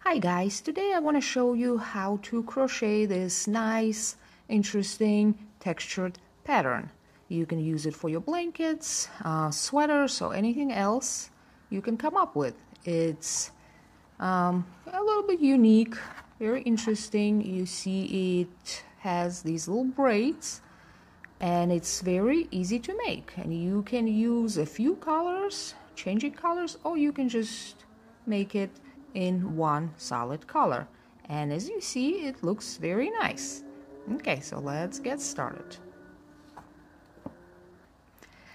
Hi guys, today I want to show you how to crochet this nice, interesting, textured pattern. You can use it for your blankets, sweaters, or anything else you can come up with. It's a little bit unique, very interesting. You see it has these little braids and it's very easy to make. And you can use a few colors, changing colors, or you can just make it in one solid color. And as you see, it looks very nice. Okay, so let's get started.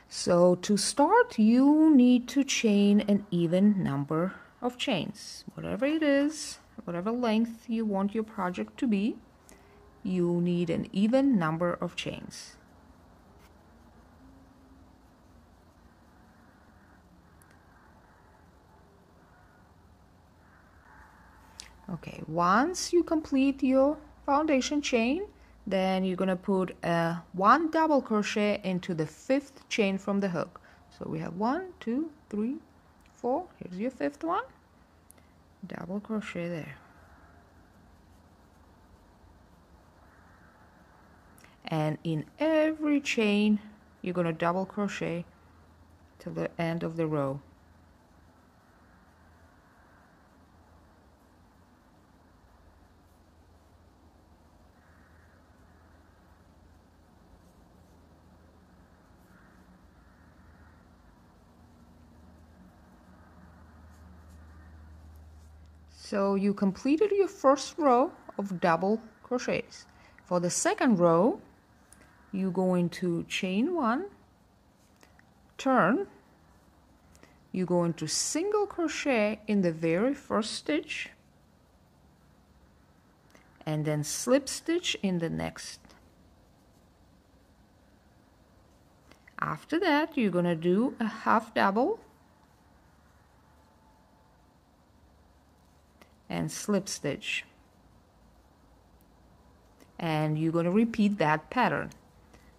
So to start, you need to chain an even number of chains. Whatever it is, whatever length you want your project to be, you need an even number of chains. Okay, once you complete your foundation chain, then you're gonna put one double crochet into the fifth chain from the hook. So we have 1, 2, 3, 4. Here's your fifth one. Double crochet there. And in every chain, you're gonna double crochet till the end of the row. So you completed your first row of double crochets. For the second row, you're going to chain one, turn, you're going to single crochet in the very first stitch, and then slip stitch in the next. After that, you're going to do a half double and slip stitch, and you're going to repeat that pattern.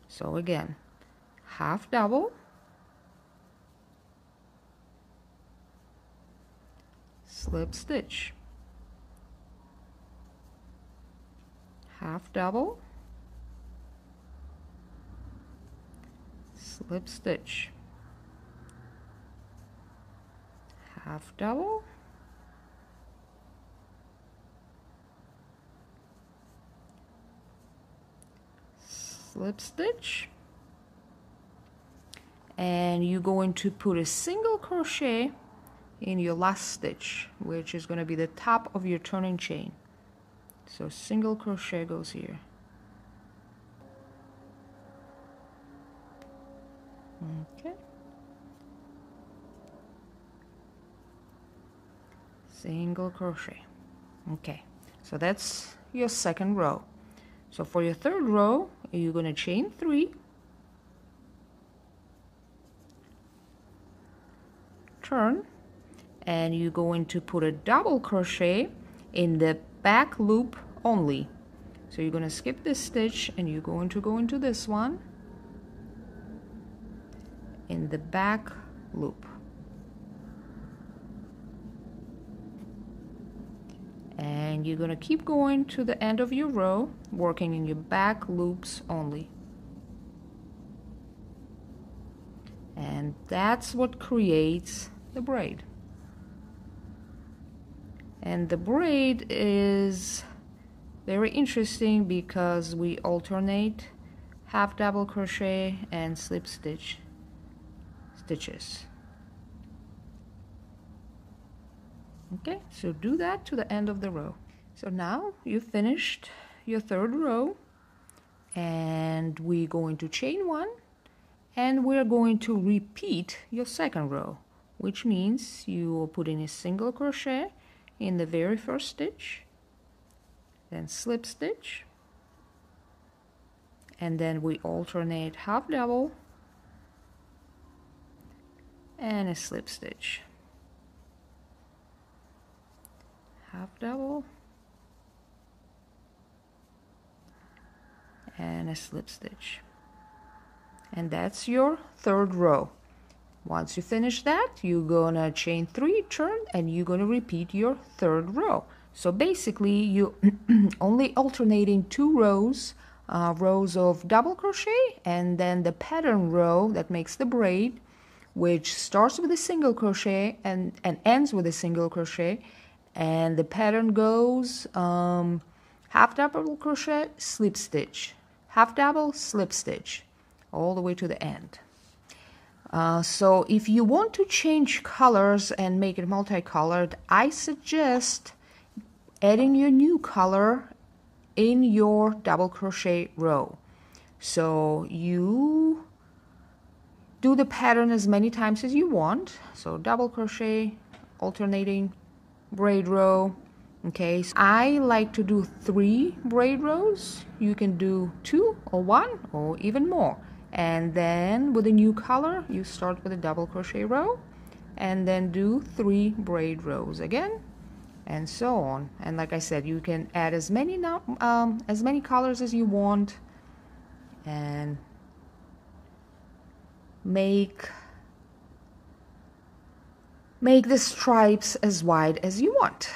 So again, half double, slip stitch, half double, slip stitch, half double, slip stitch, and you're going to put a single crochet in your last stitch, which is going to be the top of your turning chain. So single crochet goes here. Okay. Single crochet. Okay, so that's your second row. So for your third row, you're going to chain 3, turn, and you're going to put a double crochet in the back loop only. So you're going to skip this stitch and you're going to go into this one in the back loop. And you're going to keep going to the end of your row, working in your back loops only. And that's what creates the braid. And the braid is very interesting because we alternate half double crochet and slip stitch stitches. Okay, so do that to the end of the row. So now you've finished your third row, and we're going to chain 1, and we're going to repeat your second row, which means you will put in a single crochet in the very first stitch, then slip stitch, and then we alternate half double and a slip stitch, half double and a slip stitch. And that's your third row. Once you finish that, you're gonna chain 3, turn, and you're gonna repeat your 3rd row. So basically you only alternating 2 rows, rows of double crochet, and then the pattern row that makes the braid, which starts with a single crochet and ends with a single crochet, and the pattern goes half double crochet, slip stitch, half double, slip stitch, all the way to the end. So if you want to change colors and make it multicolored, I suggest adding your new color in your double crochet row. So you do the pattern as many times as you want. So double crochet, alternating braid row. Okay, so I like to do 3 braid rows. You can do 2 or 1 or even more. And then with a new color, you start with a double crochet row and then do 3 braid rows again, and so on. And like I said, you can add as many colors as you want and make the stripes as wide as you want.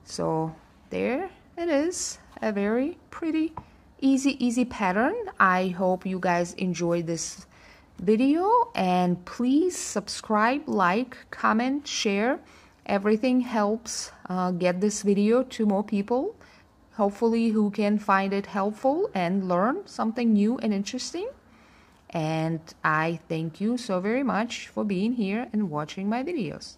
So there it is, a very pretty easy pattern. I hope you guys enjoyed this video, and please subscribe, like, comment, share. Everything helps get this video to more people, hopefully who can find it helpful and learn something new and interesting. And I thank you so very much for being here and watching my videos.